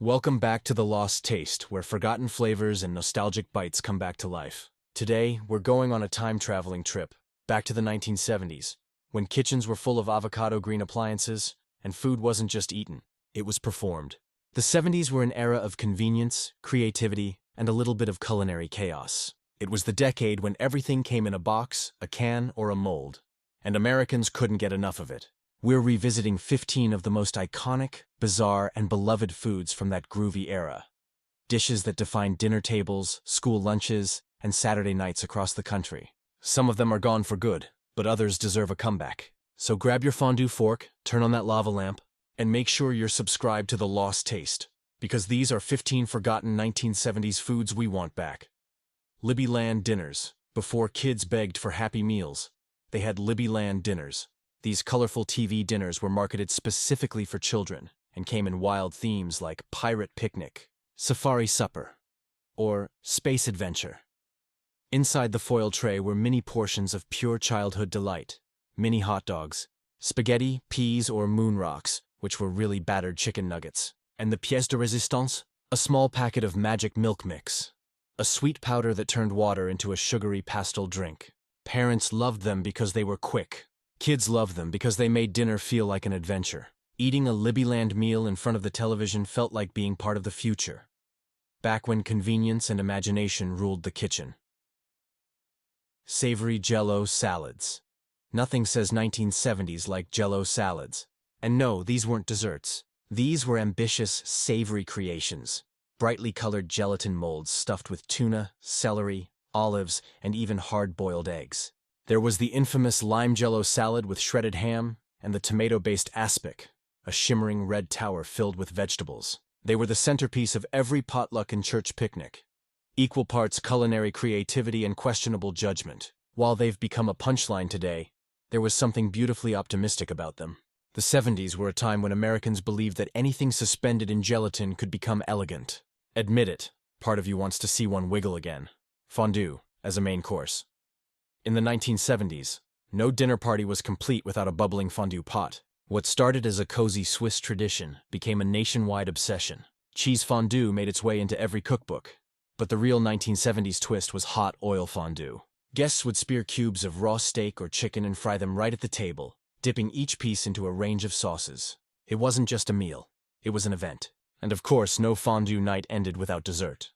Welcome back to The Lost Taste, where forgotten flavors and nostalgic bites come back to life. Today, we're going on a time-traveling trip, back to the 1970s, when kitchens were full of avocado green appliances, and food wasn't just eaten, it was performed. The 70s were an era of convenience, creativity, and a little bit of culinary chaos. It was the decade when everything came in a box, a can, or a mold, and Americans couldn't get enough of it. We're revisiting 15 of the most iconic, bizarre, and beloved foods from that groovy era. Dishes that defined dinner tables, school lunches, and Saturday nights across the country. Some of them are gone for good, but others deserve a comeback. So grab your fondue fork, turn on that lava lamp, and make sure you're subscribed to The Lost Taste, because these are 15 forgotten 1970s foods we want back. Libbyland dinners. Before kids begged for Happy Meals, they had Libbyland dinners. These colorful TV dinners were marketed specifically for children and came in wild themes like Pirate Picnic, Safari Supper, or Space Adventure. Inside the foil tray were mini portions of pure childhood delight, mini hot dogs, spaghetti, peas, or moon rocks, which were really battered chicken nuggets, and the pièce de résistance, a small packet of magic milk mix, a sweet powder that turned water into a sugary pastel drink. Parents loved them because they were quick. Kids loved them because they made dinner feel like an adventure. Eating a Libbyland meal in front of the television felt like being part of the future, back when convenience and imagination ruled the kitchen. Savory Jell-O salads. Nothing says 1970s like Jell-O salads. And no, these weren't desserts. These were ambitious, savory creations. Brightly colored gelatin molds stuffed with tuna, celery, olives, and even hard-boiled eggs. There was the infamous lime Jell-O salad with shredded ham, and the tomato-based aspic, a shimmering red tower filled with vegetables. They were the centerpiece of every potluck and church picnic. Equal parts culinary creativity and questionable judgment. While they've become a punchline today, there was something beautifully optimistic about them. The 70s were a time when Americans believed that anything suspended in gelatin could become elegant. Admit it, part of you wants to see one wiggle again. Fondue, as a main course. In the 1970s, no dinner party was complete without a bubbling fondue pot. What started as a cozy Swiss tradition became a nationwide obsession. Cheese fondue made its way into every cookbook. But the real 1970s twist was hot oil fondue. Guests would spear cubes of raw steak or chicken and fry them right at the table, dipping each piece into a range of sauces. It wasn't just a meal, it was an event. And of course, no fondue night ended without dessert.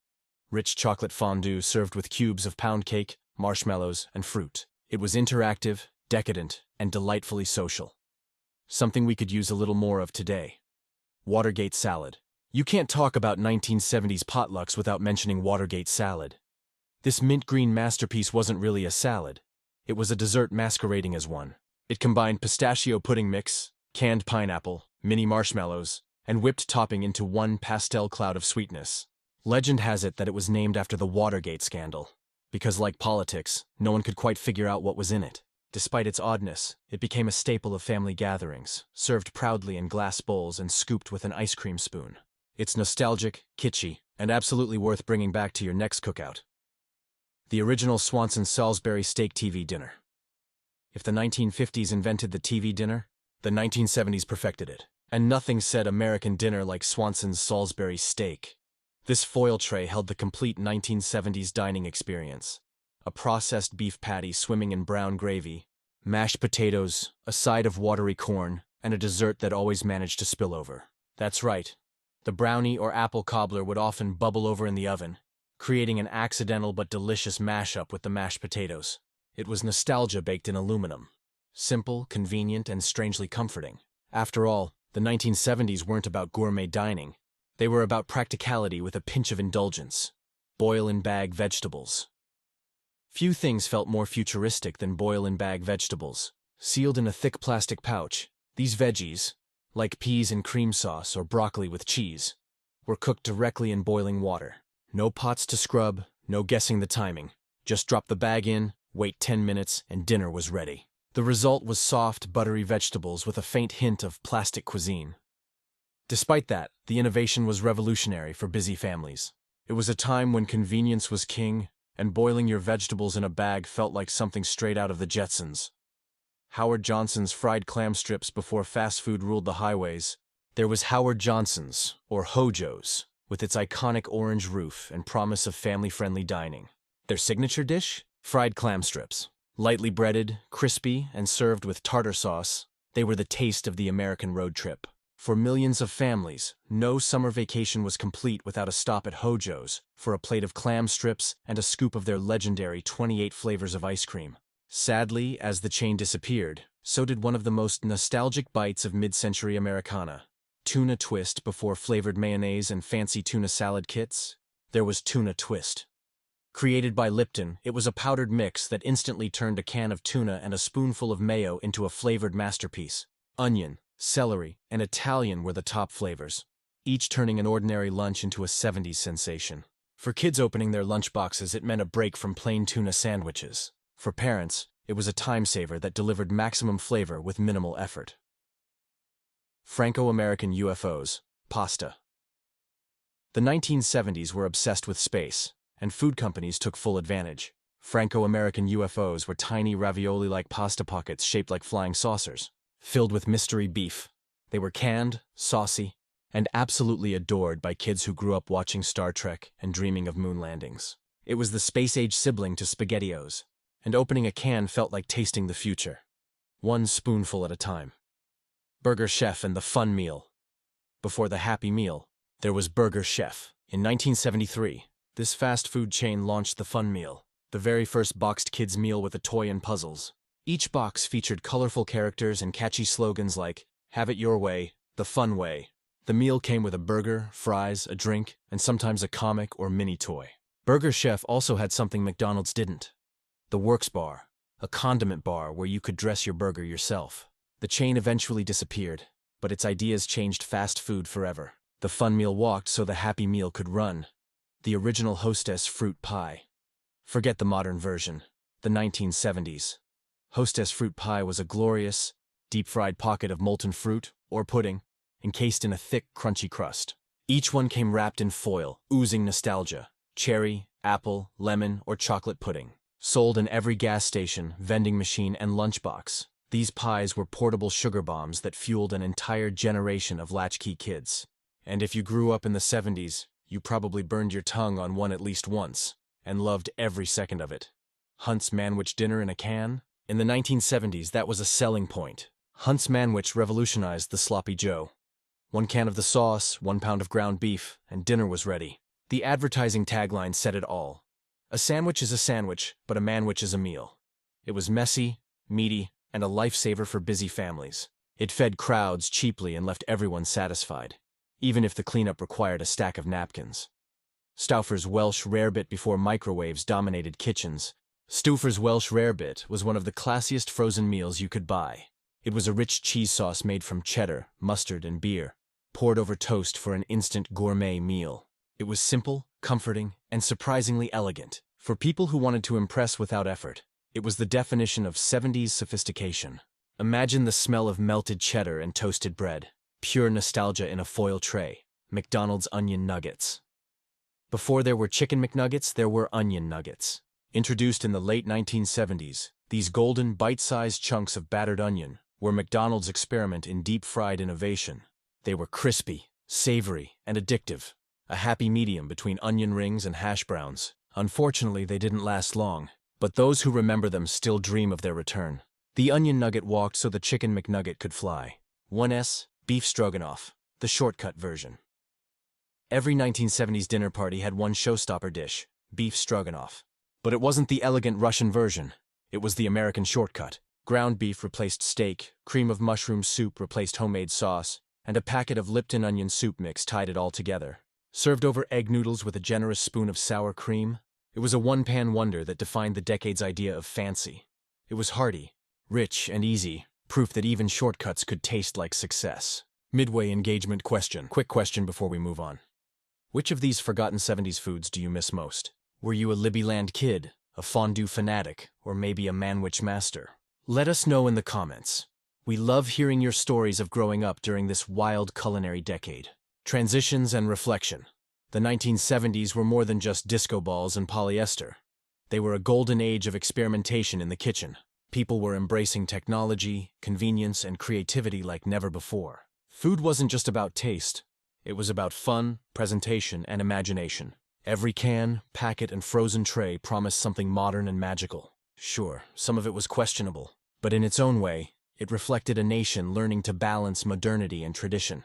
Rich chocolate fondue served with cubes of pound cake, marshmallows, and fruit. It was interactive, decadent, and delightfully social. Something we could use a little more of today. Watergate salad. You can't talk about 1970s potlucks without mentioning Watergate salad. This mint green masterpiece wasn't really a salad. It was a dessert masquerading as one. It combined pistachio pudding mix, canned pineapple, mini marshmallows, and whipped topping into one pastel cloud of sweetness. Legend has it that it was named after the Watergate scandal, because like politics, no one could quite figure out what was in it. Despite its oddness, it became a staple of family gatherings, served proudly in glass bowls and scooped with an ice cream spoon. It's nostalgic, kitschy, and absolutely worth bringing back to your next cookout. The original Swanson Salisbury steak TV dinner. If the 1950s invented the TV dinner, the 1970s perfected it. And nothing said American dinner like Swanson's Salisbury steak. This foil tray held the complete 1970s dining experience. A processed beef patty swimming in brown gravy, mashed potatoes, a side of watery corn, and a dessert that always managed to spill over. That's right. The brownie or apple cobbler would often bubble over in the oven, creating an accidental but delicious mashup with the mashed potatoes. It was nostalgia baked in aluminum. Simple, convenient, and strangely comforting. After all, the 1970s weren't about gourmet dining. They were about practicality with a pinch of indulgence. Boil-in-bag vegetables. Few things felt more futuristic than boil-in-bag vegetables. Sealed in a thick plastic pouch, these veggies, like peas in cream sauce or broccoli with cheese, were cooked directly in boiling water. No pots to scrub, no guessing the timing. Just drop the bag in, wait 10 minutes, and dinner was ready. The result was soft, buttery vegetables with a faint hint of plastic cuisine. Despite that, the innovation was revolutionary for busy families. It was a time when convenience was king, and boiling your vegetables in a bag felt like something straight out of the Jetsons. Howard Johnson's fried clam strips before fast food ruled the highways, There was Howard Johnson's, or Hojo's, with its iconic orange roof and promise of family-friendly dining. Their signature dish? Fried clam strips. Lightly breaded, crispy, and served with tartar sauce, they were the taste of the American road trip. For millions of families, no summer vacation was complete without a stop at Hojo's for a plate of clam strips and a scoop of their legendary 28 flavors of ice cream. Sadly, as the chain disappeared, so did one of the most nostalgic bites of mid-century Americana. Tuna twist before flavored mayonnaise and fancy tuna salad kits? There was tuna twist. Created by Lipton, it was a powdered mix that instantly turned a can of tuna and a spoonful of mayo into a flavored masterpiece. Onion, celery, and Italian were the top flavors, each turning an ordinary lunch into a 70s sensation. For kids opening their lunchboxes, it meant a break from plain tuna sandwiches. For parents, it was a time saver that delivered maximum flavor with minimal effort. Franco-American UFOs, pasta. The 1970s were obsessed with space, and food companies took full advantage. Franco-American UFOs were tiny ravioli-like pasta pockets shaped like flying saucers, filled with mystery beef. They were canned, saucy, and absolutely adored by kids who grew up watching Star Trek and dreaming of moon landings. It was the space-age sibling to SpaghettiOs, and opening a can felt like tasting the future. One spoonful at a time. Burger Chef and the Fun Meal. Before the Happy Meal, there was Burger Chef. In 1973, this fast food chain launched the Fun Meal, the very first boxed kids' meal with a toy and puzzles. Each box featured colorful characters and catchy slogans like, "Have it your way, the fun way." The meal came with a burger, fries, a drink, and sometimes a comic or mini toy. Burger Chef also had something McDonald's didn't. The Works Bar, a condiment bar where you could dress your burger yourself. The chain eventually disappeared, but its ideas changed fast food forever. The Fun Meal walked so the Happy Meal could run. The original Hostess fruit pie. Forget the modern version, the 1970s. Hostess fruit pie was a glorious, deep-fried pocket of molten fruit, or pudding, encased in a thick, crunchy crust. Each one came wrapped in foil, oozing nostalgia. Cherry, apple, lemon, or chocolate pudding. Sold in every gas station, vending machine, and lunchbox. These pies were portable sugar bombs that fueled an entire generation of latchkey kids. And if you grew up in the 70s, you probably burned your tongue on one at least once, and loved every second of it. Hunt's Manwich dinner in a can? In the 1970s, that was a selling point. Hunt's Manwich revolutionized the sloppy Joe. 1 can of the sauce, 1 pound of ground beef, and dinner was ready. The advertising tagline said it all. A sandwich is a sandwich, but a manwich is a meal. It was messy, meaty, and a lifesaver for busy families. It fed crowds cheaply and left everyone satisfied, even if the cleanup required a stack of napkins. Stauffer's Welsh Rarebit before microwaves dominated kitchens. Stauffer's Welsh Rarebit was one of the classiest frozen meals you could buy. It was a rich cheese sauce made from cheddar, mustard, and beer, poured over toast for an instant gourmet meal. It was simple, comforting, and surprisingly elegant. For people who wanted to impress without effort, it was the definition of 70s sophistication. Imagine the smell of melted cheddar and toasted bread. Pure nostalgia in a foil tray. McDonald's onion nuggets. Before there were chicken McNuggets, there were onion nuggets. Introduced in the late 1970s, these golden, bite-sized chunks of battered onion were McDonald's experiment in deep-fried innovation. They were crispy, savory, and addictive. A happy medium between onion rings and hash browns. Unfortunately, they didn't last long, but those who remember them still dream of their return. The onion nugget walked so the chicken McNugget could fly. 1S, beef stroganoff, the shortcut version. Every 1970s dinner party had one showstopper dish, beef stroganoff. But it wasn't the elegant Russian version. It was the American shortcut. Ground beef replaced steak, cream of mushroom soup replaced homemade sauce, and a packet of Lipton onion soup mix tied it all together. Served over egg noodles with a generous spoon of sour cream, it was a one-pan wonder that defined the decade's idea of fancy. It was hearty, rich, and easy, proof that even shortcuts could taste like success. Midway engagement question. Quick question before we move on. Which of these forgotten 70s foods do you miss most? Were you a Libbyland kid, a fondue fanatic, or maybe a manwich master? Let us know in the comments. We love hearing your stories of growing up during this wild culinary decade. Transitions and reflection. The 1970s were more than just disco balls and polyester. They were a golden age of experimentation in the kitchen. People were embracing technology, convenience, and creativity like never before. Food wasn't just about taste. It was about fun, presentation, and imagination. Every can, packet, and frozen tray promised something modern and magical. Sure, some of it was questionable, but in its own way, it reflected a nation learning to balance modernity and tradition.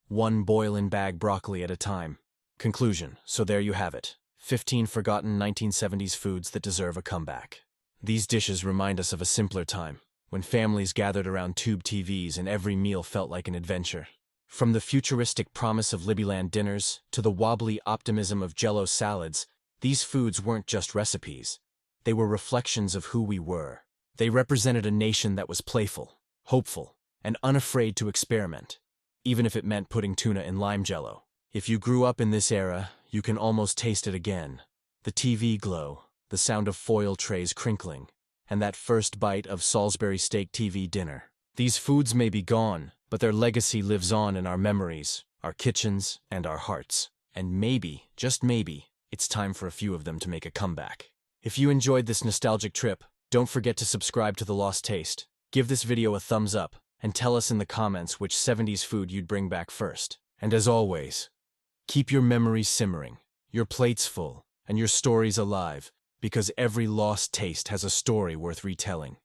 One boil-in-bag broccoli at a time. Conclusion, so there you have it. 15 forgotten 1970s foods that deserve a comeback. These dishes remind us of a simpler time, when families gathered around tube TVs and every meal felt like an adventure. From the futuristic promise of Libbyland dinners to the wobbly optimism of Jell-O salads, these foods weren't just recipes. They were reflections of who we were. They represented a nation that was playful, hopeful, and unafraid to experiment, even if it meant putting tuna in lime Jell-O. If you grew up in this era, you can almost taste it again. The TV glow, the sound of foil trays crinkling, and that first bite of Salisbury steak TV dinner. These foods may be gone, but their legacy lives on in our memories, our kitchens, and our hearts. And maybe, just maybe, it's time for a few of them to make a comeback. If you enjoyed this nostalgic trip, don't forget to subscribe to The Lost Taste. Give this video a thumbs up, and tell us in the comments which 70s food you'd bring back first. And as always, keep your memories simmering, your plates full, and your stories alive, because every lost taste has a story worth retelling.